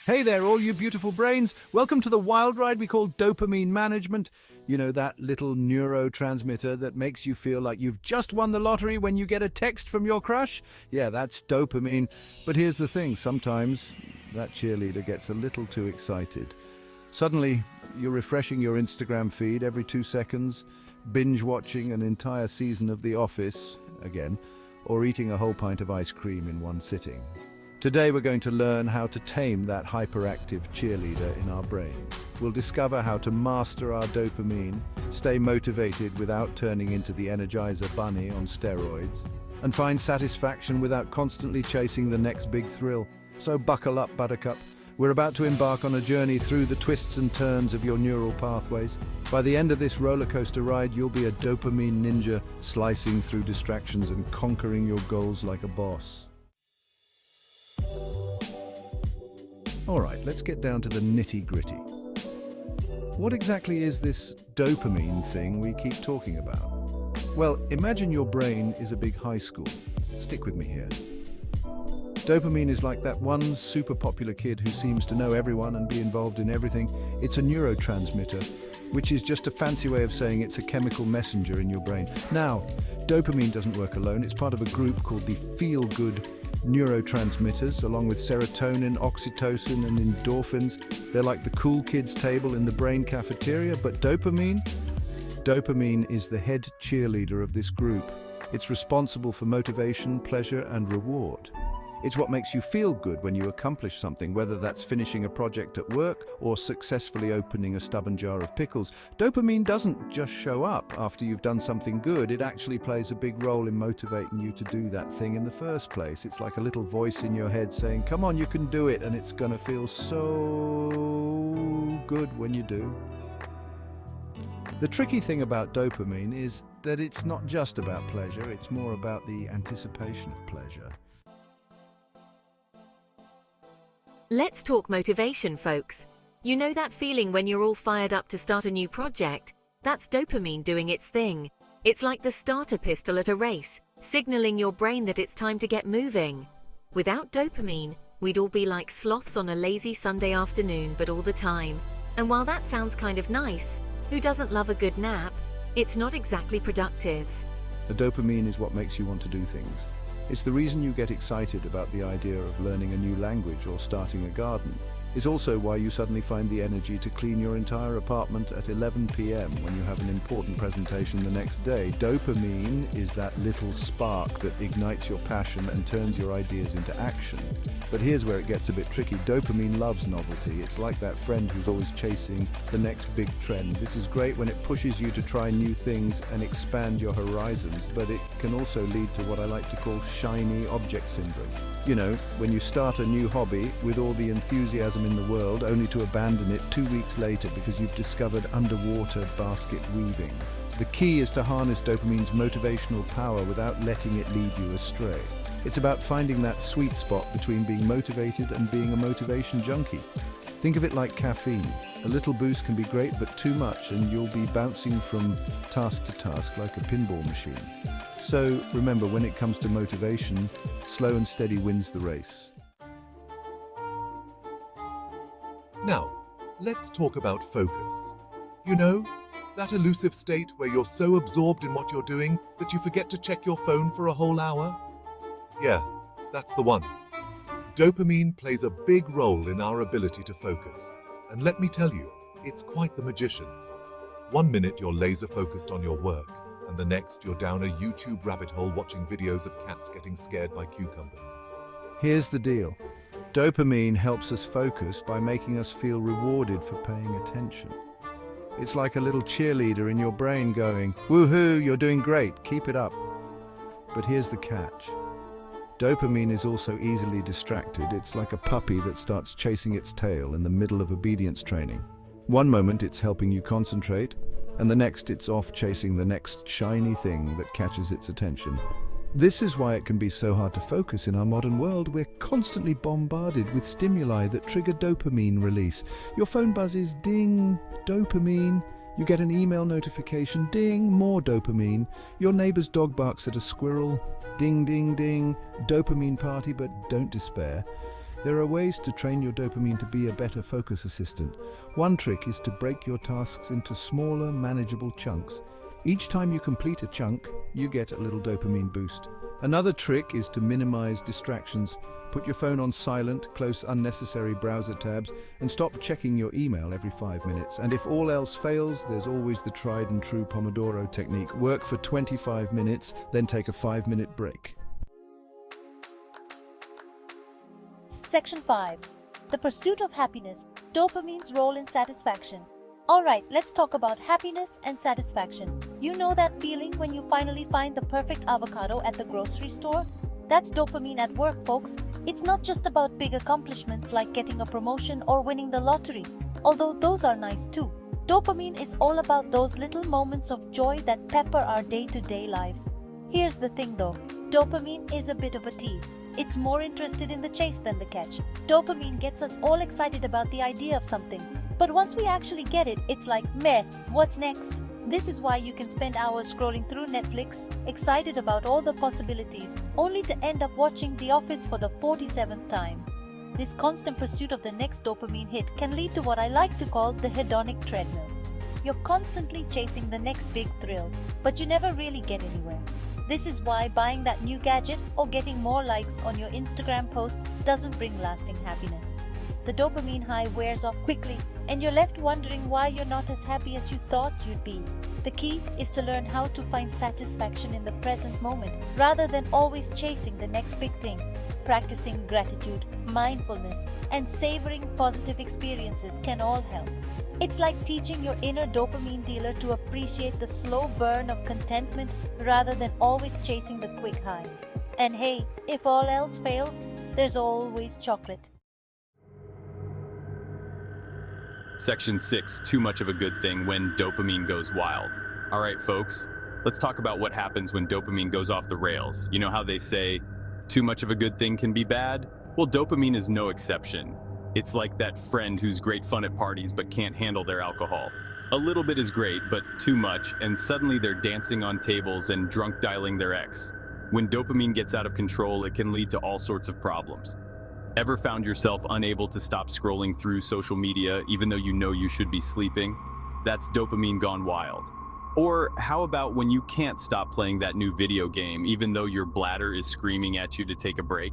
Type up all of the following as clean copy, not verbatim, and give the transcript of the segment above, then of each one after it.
Hey there, all you beautiful brains. Welcome to the wild ride we call dopamine management. You know, that little neurotransmitter that makes you feel like you've just won the lottery when you get a text from your crush? Yeah, that's dopamine. But here's the thing, sometimes that cheerleader gets a little too excited. Suddenly, you're refreshing your Instagram feed every 2 seconds, binge watching an entire season of The Office, again, or eating a whole pint of ice cream in one sitting. Today we're going to learn how to tame that hyperactive cheerleader in our brain. We'll discover how to master our dopamine, stay motivated without turning into the Energizer Bunny on steroids, and find satisfaction without constantly chasing the next big thrill. So buckle up, Buttercup. We're about to embark on a journey through the twists and turns of your neural pathways. By the end of this roller coaster ride, you'll be a dopamine ninja, slicing through distractions and conquering your goals like a boss. All right, let's get down to the nitty-gritty. What exactly is this dopamine thing we keep talking about? Well, imagine your brain is a big high school. Stick with me here. Dopamine is like that one super popular kid who seems to know everyone and be involved in everything. It's a neurotransmitter, which is just a fancy way of saying it's a chemical messenger in your brain. Now, dopamine doesn't work alone. It's part of a group called the feel-good neurotransmitters, along with serotonin, oxytocin, and endorphins. They're like the cool kids table in the brain cafeteria, but dopamine is the head cheerleader of this group. It's responsible for motivation, pleasure, and reward. It's what makes you feel good when you accomplish something, whether that's finishing a project at work or successfully opening a stubborn jar of pickles. Dopamine doesn't just show up after you've done something good. It actually plays a big role in motivating you to do that thing in the first place. It's like a little voice in your head saying, "Come on, you can do it," and it's gonna feel so good when you do. The tricky thing about dopamine is that it's not just about pleasure, it's more about the anticipation of pleasure. Let's talk motivation, folks. You know that feeling when you're all fired up to start a new project? That's dopamine doing its thing. It's like the starter pistol at a race, signaling your brain that it's time to get moving. Without dopamine, we'd all be like sloths on a lazy Sunday afternoon, but all the time. And while that sounds kind of nice, who doesn't love a good nap? It's not exactly productive. The dopamine is what makes you want to do things. It's the reason you get excited about the idea of learning a new language or starting a garden. It's also why you suddenly find the energy to clean your entire apartment at 11 p.m. when you have an important presentation the next day. Dopamine is that little spark that ignites your passion and turns your ideas into action. But here's where it gets a bit tricky. Dopamine loves novelty. It's like that friend who's always chasing the next big trend. This is great when it pushes you to try new things and expand your horizons, but it can also lead to what I like to call shiny object syndrome. You know, when you start a new hobby with all the enthusiasm in the world, only to abandon it 2 weeks later because you've discovered underwater basket weaving. The key is to harness dopamine's motivational power without letting it lead you astray. It's about finding that sweet spot between being motivated and being a motivation junkie. Think of it like caffeine. A little boost can be great, but too much and you'll be bouncing from task to task like a pinball machine. So remember, when it comes to motivation, slow and steady wins the race. Now, let's talk about focus. You know, that elusive state where you're so absorbed in what you're doing that you forget to check your phone for a whole hour? Yeah, that's the one. Dopamine plays a big role in our ability to focus. And let me tell you, it's quite the magician. 1 minute you're laser focused on your work, and the next you're down a YouTube rabbit hole watching videos of cats getting scared by cucumbers. Here's the deal. Dopamine helps us focus by making us feel rewarded for paying attention. It's like a little cheerleader in your brain going, "Woohoo, you're doing great, keep it up." But here's the catch. Dopamine is also easily distracted. It's like a puppy that starts chasing its tail in the middle of obedience training. One moment it's helping you concentrate, and the next it's off chasing the next shiny thing that catches its attention. This is why it can be so hard to focus in our modern world. We're constantly bombarded with stimuli that trigger dopamine release. Your phone buzzes, ding, dopamine. You get an email notification, ding, more dopamine. Your neighbor's dog barks at a squirrel, ding, ding, ding, dopamine party, but don't despair. There are ways to train your dopamine to be a better focus assistant. One trick is to break your tasks into smaller, manageable chunks. Each time you complete a chunk, you get a little dopamine boost. Another trick is to minimize distractions. Put your phone on silent, close unnecessary browser tabs, and stop checking your email every 5 minutes. And if all else fails, there's always the tried and true Pomodoro technique. Work for 25 minutes, then take a 5-minute break. Section 5. The pursuit of happiness, dopamine's role in satisfaction. Alright, let's talk about happiness and satisfaction. You know that feeling when you finally find the perfect avocado at the grocery store? That's dopamine at work, folks. It's not just about big accomplishments like getting a promotion or winning the lottery, although those are nice too. Dopamine is all about those little moments of joy that pepper our day-to-day lives. Here's the thing though, dopamine is a bit of a tease. It's more interested in the chase than the catch. Dopamine gets us all excited about the idea of something, but once we actually get it, it's like, meh, what's next? This is why you can spend hours scrolling through Netflix, excited about all the possibilities, only to end up watching The Office for the 47th time. This constant pursuit of the next dopamine hit can lead to what I like to call the hedonic treadmill. You're constantly chasing the next big thrill, but you never really get anywhere. This is why buying that new gadget or getting more likes on your Instagram post doesn't bring lasting happiness. The dopamine high wears off quickly, and you're left wondering why you're not as happy as you thought you'd be. The key is to learn how to find satisfaction in the present moment, rather than always chasing the next big thing. Practicing gratitude, mindfulness, and savoring positive experiences can all help. It's like teaching your inner dopamine dealer to appreciate the slow burn of contentment rather than always chasing the quick high. And hey, if all else fails, there's always chocolate. Section 6, too much of a good thing when dopamine goes wild. All right, folks, let's talk about what happens when dopamine goes off the rails. You know how they say, too much of a good thing can be bad? Well, dopamine is no exception. It's like that friend who's great fun at parties but can't handle their alcohol. A little bit is great, but too much, and suddenly they're dancing on tables and drunk dialing their ex. When dopamine gets out of control, it can lead to all sorts of problems. Ever found yourself unable to stop scrolling through social media even though you know you should be sleeping? That's dopamine gone wild. Or how about when you can't stop playing that new video game even though your bladder is screaming at you to take a break?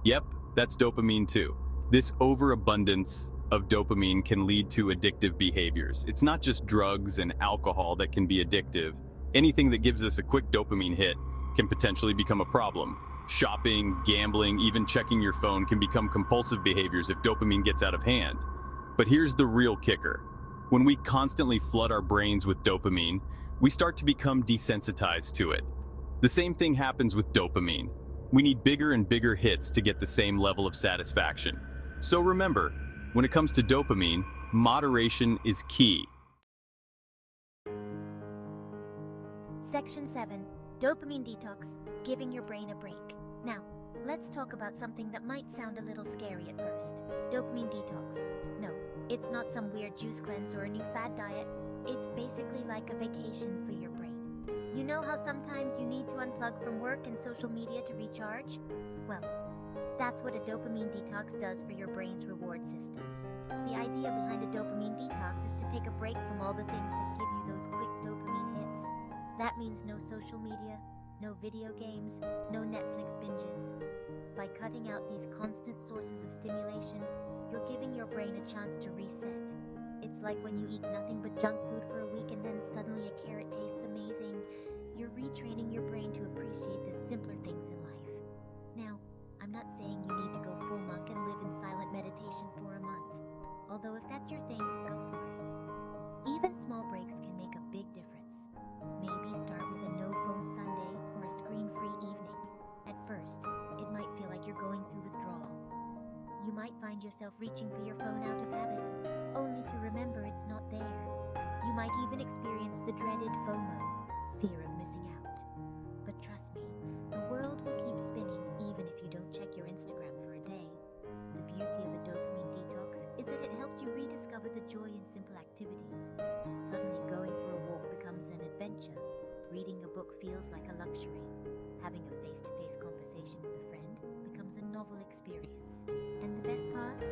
Yep, that's dopamine too. This overabundance of dopamine can lead to addictive behaviors. It's not just drugs and alcohol that can be addictive. Anything that gives us a quick dopamine hit can potentially become a problem. Shopping, gambling, even checking your phone can become compulsive behaviors if dopamine gets out of hand. But here's the real kicker. When we constantly flood our brains with dopamine, we start to become desensitized to it. The same thing happens with dopamine. We need bigger and bigger hits to get the same level of satisfaction. So remember, when it comes to dopamine, moderation is key. Section 7. Dopamine detox, giving your brain a break. Now, let's talk about something that might sound a little scary at first. Dopamine detox. No, it's not some weird juice cleanse or a new fad diet. It's basically like a vacation for your brain. You know how sometimes you need to unplug from work and social media to recharge? Well, that's what a dopamine detox does for your brain's reward system. The idea behind a dopamine detox is to take a break from all the things that give you those quick dopamine hits. That means no social media, no video games, no Netflix binges. By cutting out these constant sources of stimulation, you're giving your brain a chance to reset. It's like when you eat nothing but junk food for a week and then suddenly a carrot tastes amazing. You're retraining your brain to appreciate the simpler things in life. Now, I'm not saying you need to go full monk and live in silent meditation for a month. Although if that's your thing, go for it. Even small breaks can make a big difference. Maybe start with a no-phone Sunday or a screen-free evening. At first, it might feel like you're going through withdrawal. You might find yourself reaching for your phone out of habit, only to remember it's not there. You might even experience the dreaded FOMO, fear of missing out. But trust me, the world will keep spinning even if you don't check your Instagram for a day. The beauty of a dopamine detox is that it helps you rediscover the joy in simple activities. Suddenly going for a walk becomes an adventure. Reading a book feels like a luxury. Having a face-to-face conversation with a friend becomes a novel experience. And the part?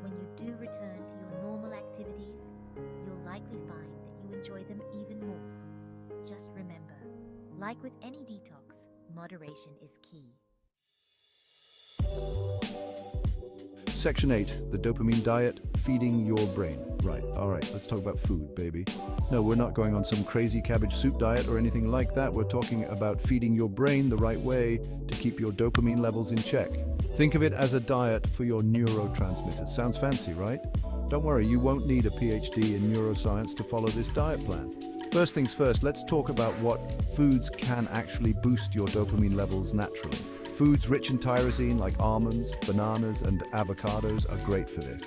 When you do return to your normal activities, you'll likely find that you enjoy them even more. Just remember, like with any detox, moderation is key. Section 8, the dopamine diet, feeding your brain. Right, all right, let's talk about food, baby. No, we're not going on some crazy cabbage soup diet or anything like that. We're talking about feeding your brain the right way to keep your dopamine levels in check. Think of it as a diet for your neurotransmitters. Sounds fancy, right? Don't worry, you won't need a PhD in neuroscience to follow this diet plan. First things first, let's talk about what foods can actually boost your dopamine levels naturally. Foods rich in tyrosine like almonds, bananas, and avocados are great for this.